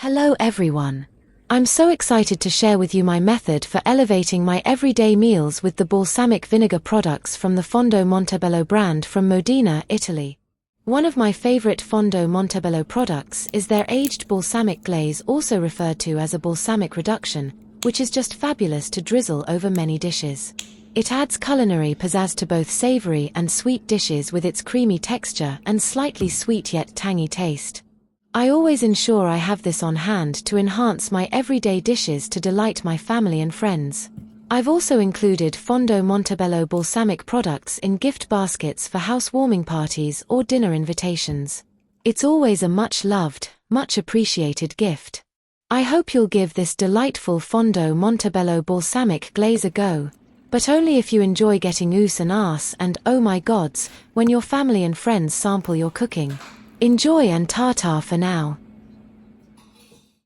Hello everyone. I'm so excited to share with you my method for elevating my everyday meals with the balsamic vinegar products from the Fondo Montebello brand from Modena, Italy. One of my favorite Fondo Montebello products is their aged balsamic glaze, also referred to as a balsamic reduction, which is just fabulous to drizzle over many dishes. It adds culinary pizzazz to both savory and sweet dishes with its creamy texture and slightly sweet yet tangy taste. I always ensure I have this on hand to enhance my everyday dishes to delight my family and friends. I've also included Fondo Montebello balsamic products in gift baskets for housewarming parties or dinner invitations. It's always a much loved, much appreciated gift. I hope you'll give this delightful Fondo Montebello balsamic glaze a go, but only if you enjoy getting oohs and ahs and oh my gods when your family and friends sample your cooking. Enjoy and ta-ta for now.